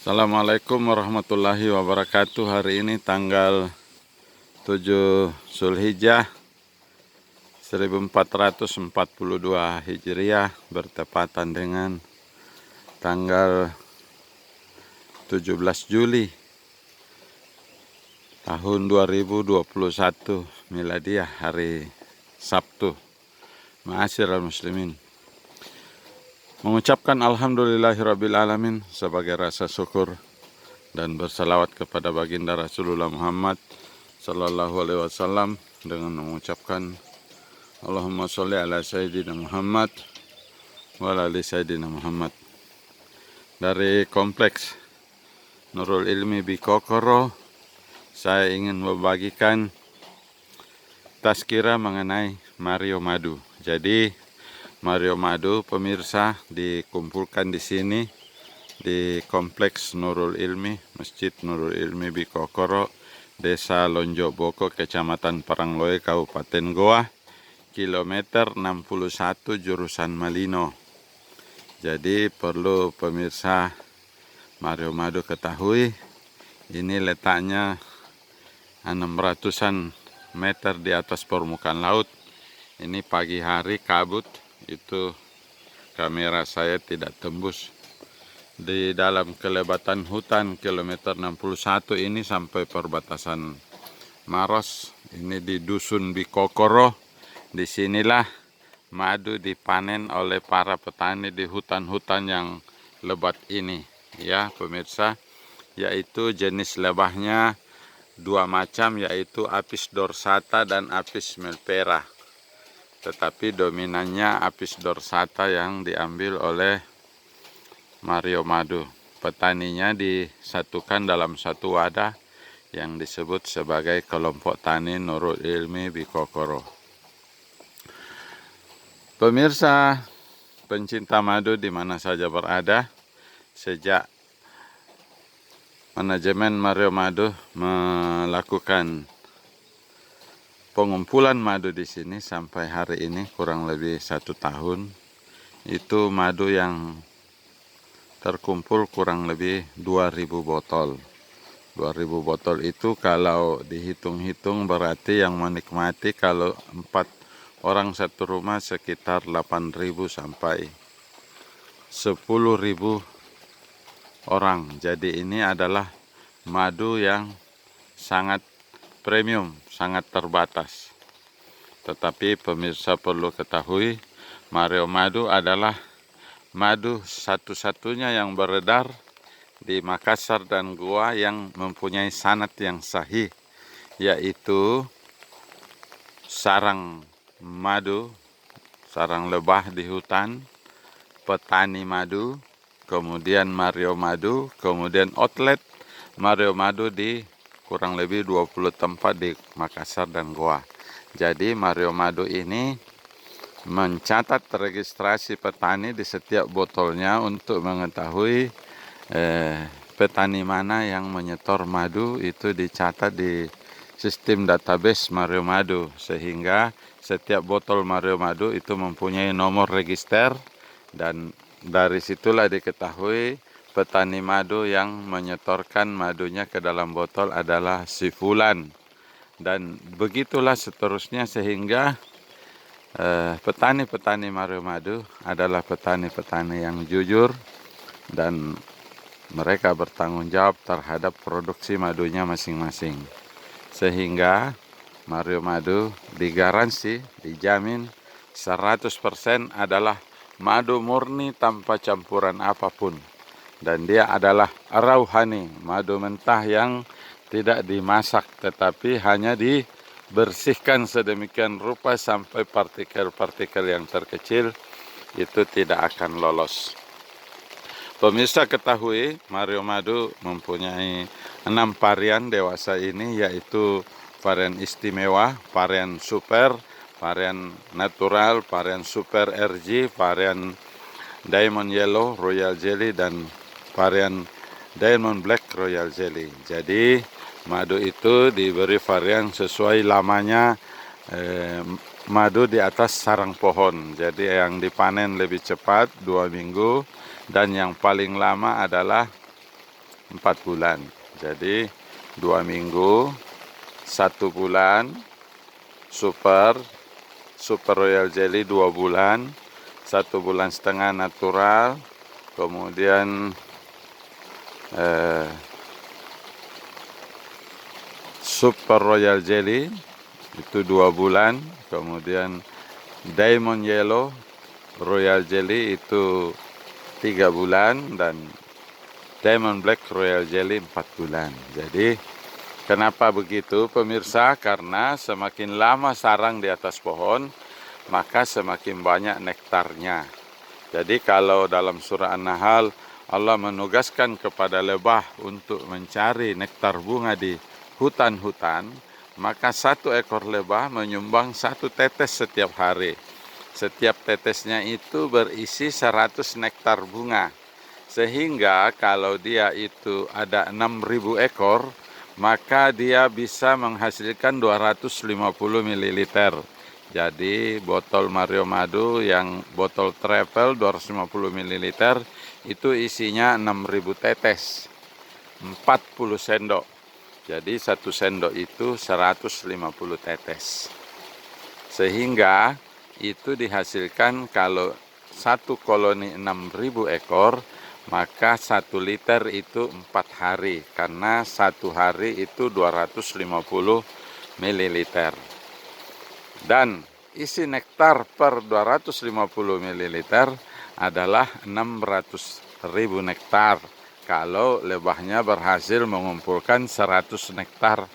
Assalamualaikum warahmatullahi wabarakatuh. Hari ini tanggal 7 Zulhijjah 1442 Hijriah bertepatan dengan tanggal 17 Juli tahun 2021 Miladiah, hari Sabtu. Ma'asyiral muslimin, mengucapkan alhamdulillahirrabbilalamin sebagai rasa syukur dan bersalawat kepada baginda Rasulullah Muhammad sallallahu alaihi wasallam dengan mengucapkan Allahumma sholli ala sayyidina Muhammad wa ala ali sayyidina Muhammad. Dari kompleks Nurul Ilmi Bikokoro, saya ingin membagikan tazkirah mengenai Mario Madu. Jadi Mario Madu, pemirsa, dikumpulkan di sini di Kompleks Nurul Ilmi, Masjid Nurul Ilmi Bikokoro, Desa Lonjoboko, Kecamatan Parangloe, Kabupaten Goa, kilometer 61 jurusan Malino. Jadi perlu pemirsa Mario Madu ketahui, ini letaknya 600-an meter di atas permukaan laut. Ini pagi hari kabut, itu kamera saya tidak tembus. Di dalam kelebatan hutan kilometer 61 ini sampai perbatasan Maros. Ini di Dusun Bikokoro. Disinilah madu dipanen oleh para petani di hutan-hutan yang lebat ini, ya pemirsa. Yaitu jenis lebahnya dua macam, yaitu Apis dorsata dan Apis melpera. Tetapi dominannya Apis dorsata yang diambil oleh Mario Madu. Petaninya disatukan dalam satu wadah yang disebut sebagai kelompok tani Nurul Ilmi Bikokoro. Pemirsa pencinta madu di mana saja berada, sejak manajemen Mario Madu melakukan pengumpulan madu di sini sampai hari ini kurang lebih 1 tahun, itu madu yang terkumpul kurang lebih 2000 botol. 2000 botol itu kalau dihitung-hitung berarti yang menikmati kalau 4 orang satu rumah sekitar 8.000 sampai 10.000 orang. Jadi ini adalah madu yang sangat premium, sangat terbatas. Tetapi pemirsa perlu ketahui, Mario Madu adalah madu satu-satunya yang beredar di Makassar dan Goa yang mempunyai sanad yang sahih, yaitu sarang madu, sarang lebah di hutan, petani madu, kemudian Mario Madu, kemudian outlet Mario Madu di kurang lebih 20 tempat di Makassar dan Goa. Jadi Mario Madu ini mencatat registrasi petani di setiap botolnya untuk mengetahui petani mana yang menyetor madu, itu dicatat di sistem database Mario Madu, sehingga setiap botol Mario Madu itu mempunyai nomor register, dan dari situlah diketahui petani madu yang menyetorkan madunya ke dalam botol adalah si fulan. Dan begitulah seterusnya, sehingga petani-petani Mario Madu adalah petani-petani yang jujur dan mereka bertanggung jawab terhadap produksi madunya masing-masing. Sehingga Mario Madu digaransi, dijamin 100% adalah madu murni tanpa campuran apapun. Dan dia adalah rauhani, madu mentah yang tidak dimasak tetapi hanya dibersihkan sedemikian rupa sampai partikel-partikel yang terkecil itu tidak akan lolos. Pemirsa ketahui, Mario Madu mempunyai 6 varian dewasa ini, yaitu varian istimewa, varian super, varian natural, varian super RG, varian Diamond Yellow Royal Jelly, dan varian Diamond Black Royal Jelly. Jadi madu itu diberi varian sesuai lamanya madu di atas sarang pohon. Jadi yang dipanen lebih cepat 2 minggu, dan yang paling lama adalah 4 bulan. Jadi 2 minggu, 1 bulan, super royal jelly 2 bulan, 1 bulan setengah natural, kemudian super royal jelly itu 2 bulan, kemudian diamond yellow royal jelly itu 3 bulan, dan diamond black royal jelly 4 bulan. Jadi kenapa begitu pemirsa? Karena semakin lama sarang di atas pohon, maka semakin banyak nektarnya. Jadi kalau dalam surah An-Nahl Allah menugaskan kepada lebah untuk mencari nektar bunga di hutan-hutan, maka 1 ekor lebah menyumbang 1 tetes setiap hari. Setiap tetesnya itu berisi 100 nektar bunga. Sehingga kalau dia itu ada 6.000 ekor, maka dia bisa menghasilkan 250 ml. Jadi botol Mario Madu yang botol travel 250 ml itu isinya 6.000 tetes, 40 sendok. Jadi 1 sendok itu 150 tetes. Sehingga itu dihasilkan kalau 1 koloni 6.000 ekor, maka 1 liter itu 4 hari. Karena 1 hari itu 250 ml. Dan isi nektar per 250 ml adalah 600.000 nektar. Kalau lebahnya berhasil mengumpulkan 100 nektar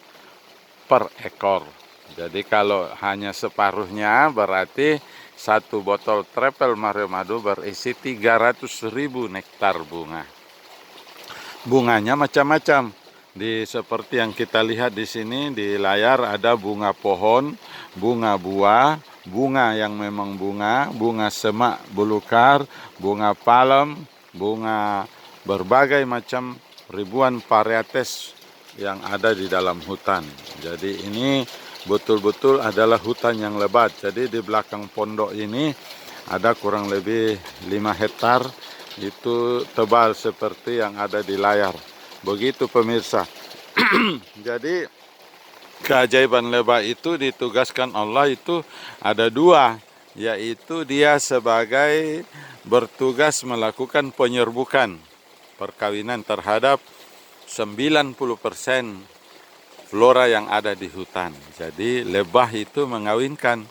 per ekor. Jadi kalau hanya separuhnya berarti 1 botol travel Mario Madu berisi 300.000 nektar bunga. Bunganya macam-macam. Seperti yang kita lihat di sini di layar ada bunga pohon, bunga buah, bunga yang memang bunga semak belukar, bunga palem, bunga berbagai macam ribuan varietas yang ada di dalam hutan. Jadi ini betul-betul adalah hutan yang lebat. Jadi di belakang pondok ini ada kurang lebih 5 hektar, itu tebal seperti yang ada di layar. Begitu pemirsa. Jadi keajaiban lebah itu ditugaskan Allah itu ada 2, yaitu dia sebagai bertugas melakukan penyerbukan perkawinan terhadap 90% flora yang ada di hutan. Jadi lebah itu mengawinkan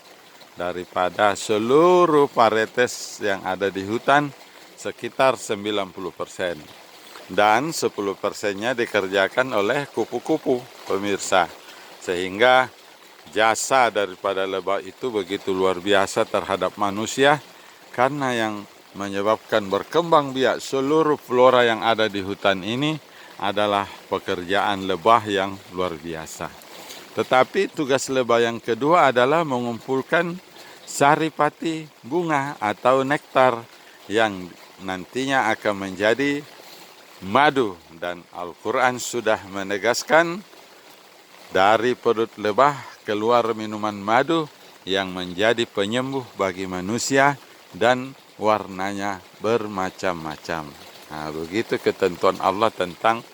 daripada seluruh varietas yang ada di hutan sekitar 90%. Dan 10%-nya dikerjakan oleh kupu-kupu pemirsa. Sehingga jasa daripada lebah itu begitu luar biasa terhadap manusia, karena yang menyebabkan berkembang biak seluruh flora yang ada di hutan ini adalah pekerjaan lebah yang luar biasa. Tetapi tugas lebah yang kedua adalah mengumpulkan saripati bunga atau nektar yang nantinya akan menjadi madu. Dan Al-Quran sudah menegaskan dari perut lebah keluar minuman madu yang menjadi penyembuh bagi manusia dan warnanya bermacam-macam. Nah, begitu ketentuan Allah tentang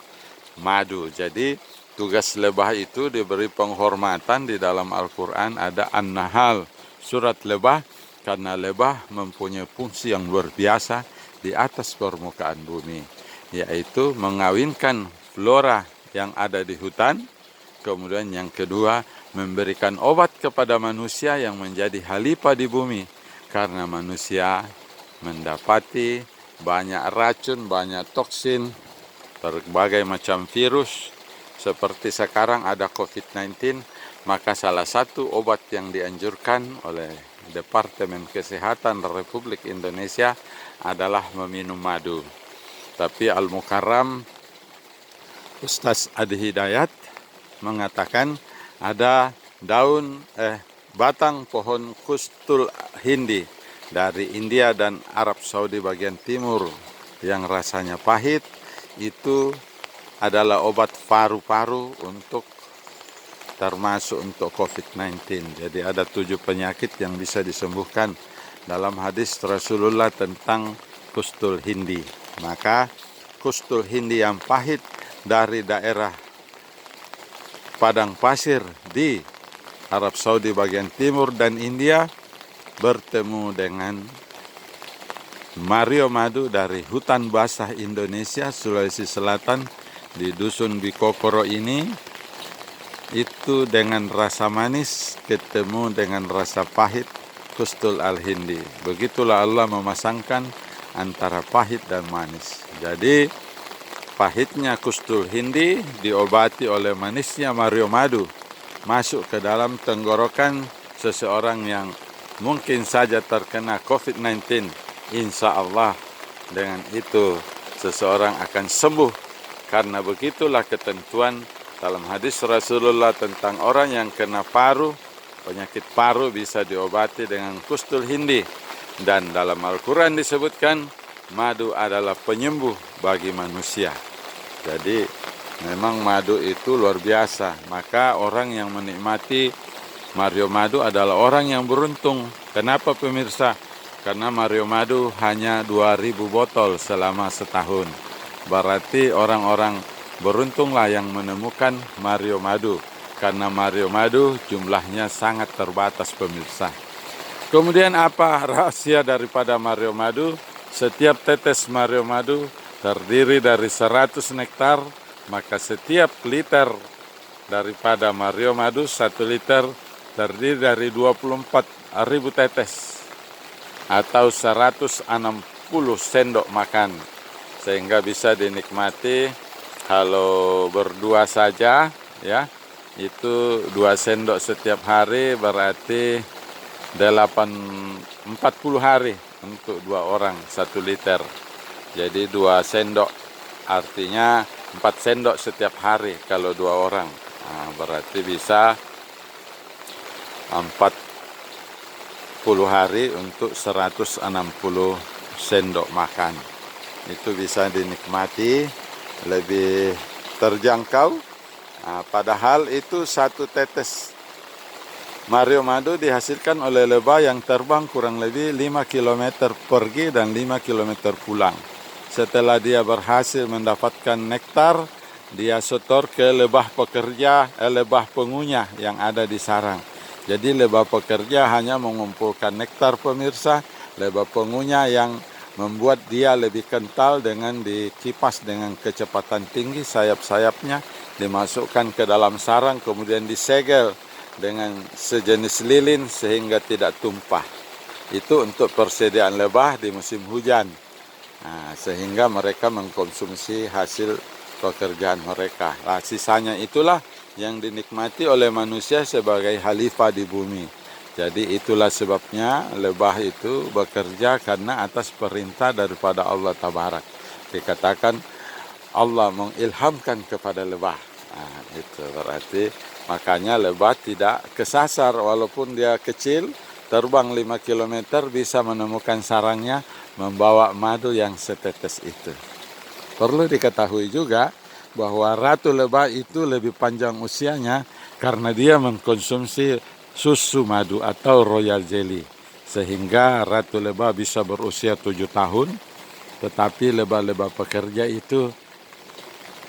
madu. Jadi tugas lebah itu diberi penghormatan di dalam Al-Quran. Ada An-Nahl, surat lebah, karena lebah mempunyai fungsi yang luar biasa di atas permukaan bumi, yaitu mengawinkan flora yang ada di hutan. Kemudian yang kedua, memberikan obat kepada manusia yang menjadi khalifah di bumi. Karena manusia mendapati banyak racun, banyak toksin, berbagai macam virus. Seperti sekarang ada COVID-19, maka salah satu obat yang dianjurkan oleh Departemen Kesehatan Republik Indonesia adalah meminum madu. Tapi Al-Mukarram Ustaz Adi Hidayat mengatakan ada batang pohon kustul hindi dari India dan Arab Saudi bagian timur yang rasanya pahit. Itu adalah obat paru-paru termasuk untuk COVID-19. Jadi ada 7 penyakit yang bisa disembuhkan dalam hadis Rasulullah tentang kustul hindi. Maka kustul hindi yang pahit dari daerah padang pasir di Arab Saudi bagian timur dan India bertemu dengan Mario Madu dari hutan basah Indonesia, Sulawesi Selatan di Dusun Bikokoro ini, itu dengan rasa manis ketemu dengan rasa pahit kustul al-hindi. Begitulah Allah memasangkan antara pahit dan manis. Jadi pahitnya kustul hindi diobati oleh manisnya Mario Madu, masuk ke dalam tenggorokan seseorang yang mungkin saja terkena COVID-19. Insya Allah dengan itu seseorang akan sembuh, karena begitulah ketentuan dalam hadis Rasulullah tentang orang yang kena paru, penyakit paru bisa diobati dengan kustul hindi. Dan dalam Al-Quran disebutkan madu adalah penyembuh bagi manusia. Jadi memang madu itu luar biasa. Maka orang yang menikmati Mario Madu adalah orang yang beruntung. Kenapa pemirsa? Karena Mario Madu hanya 2000 botol selama setahun. Berarti orang-orang beruntunglah yang menemukan Mario Madu. Karena Mario Madu jumlahnya sangat terbatas pemirsa. Kemudian apa rahasia daripada Mario Madu? Setiap tetes Mario Madu terdiri dari 100 nektar. Maka setiap liter daripada Mario Madu, 1 liter terdiri dari 24.000 tetes atau 160 sendok makan, sehingga bisa dinikmati kalau berdua saja ya, itu 2 sendok setiap hari berarti 40 hari untuk 2 orang 1 liter. Jadi 2 sendok artinya 4 sendok setiap hari kalau 2 orang. Nah, berarti bisa 40 hari untuk 160 sendok makan. Itu bisa dinikmati, lebih terjangkau. Nah, padahal itu 1 tetes Mario Madu dihasilkan oleh lebah yang terbang kurang lebih 5 km pergi dan 5 km pulang. Setelah dia berhasil mendapatkan nektar, dia setor ke lebah pekerja, lebah pengunyah yang ada di sarang. Jadi lebah pekerja hanya mengumpulkan nektar pemirsa, lebah pengunyah yang membuat dia lebih kental dengan dikipas dengan kecepatan tinggi, sayap-sayapnya dimasukkan ke dalam sarang, kemudian disegel dengan sejenis lilin sehingga tidak tumpah. Itu untuk persediaan lebah di musim hujan. Nah, sehingga mereka mengkonsumsi hasil pekerjaan mereka. Nah, sisanya itulah yang dinikmati oleh manusia sebagai khalifah di bumi. Jadi itulah sebabnya lebah itu bekerja karena atas perintah daripada Allah Tabarak. Dikatakan Allah mengilhamkan kepada lebah. Nah, itu berarti makanya lebah tidak kesasar walaupun dia kecil, terbang 5 km bisa menemukan sarangnya, membawa madu yang setetes itu. Perlu diketahui juga bahwa ratu lebah itu lebih panjang usianya karena dia mengkonsumsi susu madu atau royal jelly. Sehingga ratu lebah bisa berusia 7 tahun, tetapi lebah-lebah pekerja itu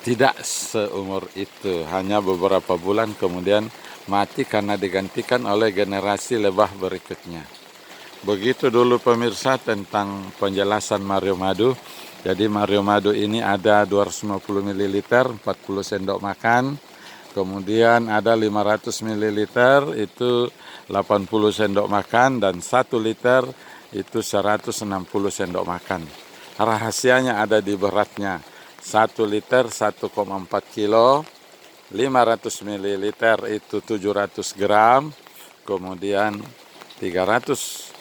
tidak seumur itu, hanya beberapa bulan kemudian mati karena digantikan oleh generasi lebah berikutnya. Begitu dulu pemirsa tentang penjelasan Mario Madu. Jadi Mario Madu ini ada 250 ml, 40 sendok makan. Kemudian ada 500 ml, itu 80 sendok makan. Dan 1 liter itu 160 sendok makan. Rahasianya ada di beratnya. 1 liter 1,4 kilo, 500 ml itu 700 gram, kemudian 350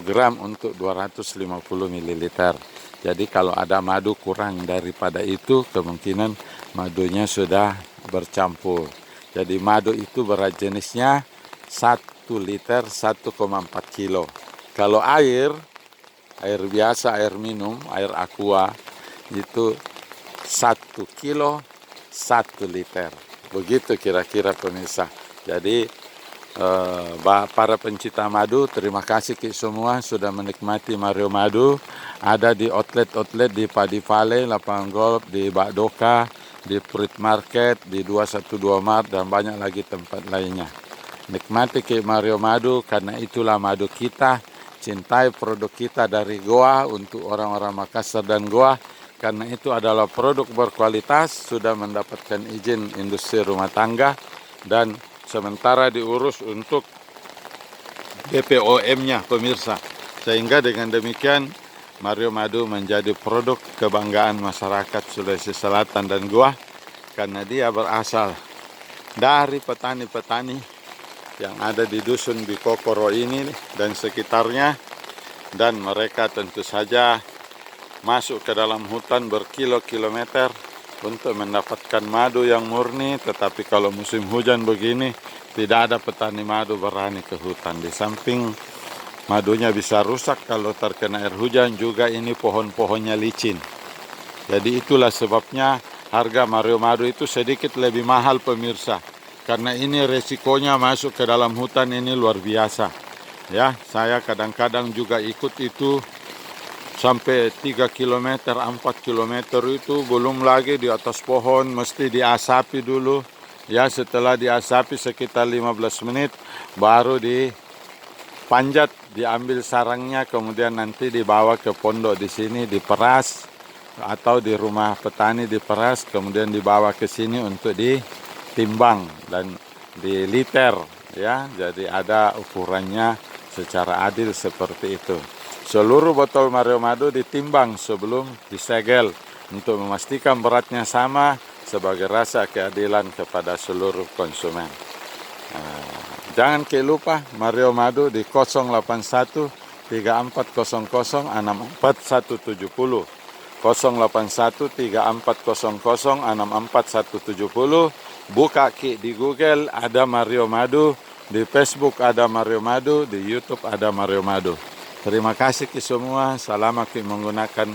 gram untuk 250 ml. Jadi kalau ada madu kurang daripada itu, kemungkinan madunya sudah bercampur. Jadi madu itu berat jenisnya 1 liter 1,4 kilo. Kalau air biasa, air minum, air aqua, itu 1 kilo 1 liter. Begitu kira-kira pemirsa. Jadi para pencinta madu, terima kasih ki semua sudah menikmati Mario Madu. Ada di outlet-outlet di Padi Valley, Lapangan Golf, di Bakdoka, di Fruit Market, di 212 Mart, dan banyak lagi tempat lainnya. Nikmati ki Mario Madu, karena itulah madu kita. Cintai produk kita dari Goa untuk orang-orang Makassar dan Goa, karena itu adalah produk berkualitas, sudah mendapatkan izin industri rumah tangga, dan sementara diurus untuk BPOM-nya pemirsa. Sehingga dengan demikian Mario Madu menjadi produk kebanggaan masyarakat Sulawesi Selatan dan Goa, karena dia berasal dari petani-petani yang ada di dusun Bikokoro ini dan sekitarnya, dan mereka tentu saja masuk ke dalam hutan berkilo-kilometer untuk mendapatkan madu yang murni. Tetapi kalau musim hujan begini, tidak ada petani madu berani ke hutan. Di samping madunya bisa rusak kalau terkena air hujan, juga ini pohon-pohonnya licin. Jadi itulah sebabnya harga Mario Madu itu sedikit lebih mahal pemirsa, karena ini resikonya masuk ke dalam hutan ini luar biasa. Ya, saya kadang-kadang juga ikut itu sampai 3 km, 4 km itu, belum lagi di atas pohon mesti diasapi dulu. Ya, setelah diasapi sekitar 15 menit baru dipanjat, diambil sarangnya, kemudian nanti dibawa ke pondok di sini diperas, atau di rumah petani diperas, kemudian dibawa ke sini untuk ditimbang dan diliter, ya. Jadi ada ukurannya secara adil seperti itu. Seluruh botol Mario Madu ditimbang sebelum disegel untuk memastikan beratnya sama, sebagai rasa keadilan kepada seluruh konsumen. Jangan lupa Mario Madu di 081 3400 64170. 081 3400 64170. Buka ki di Google, ada Mario Madu, di Facebook ada Mario Madu, di YouTube ada Mario Madu. Terima kasih ki semua. Selamat ki menggunakan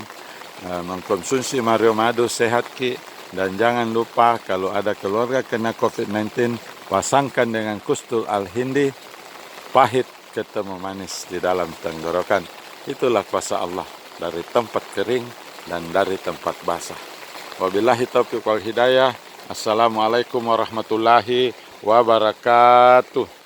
mengkonsumsi Mario Madu, sehat ki. Dan jangan lupa kalau ada keluarga kena COVID-19, pasangkan dengan Kustul Al-Hindi, pahit ketemu manis di dalam tenggorokan. Itulah kuasa Allah dari tempat kering dan dari tempat basah. Wabillahi taufiq wal hidayah. Assalamualaikum warahmatullahi wabarakatuh.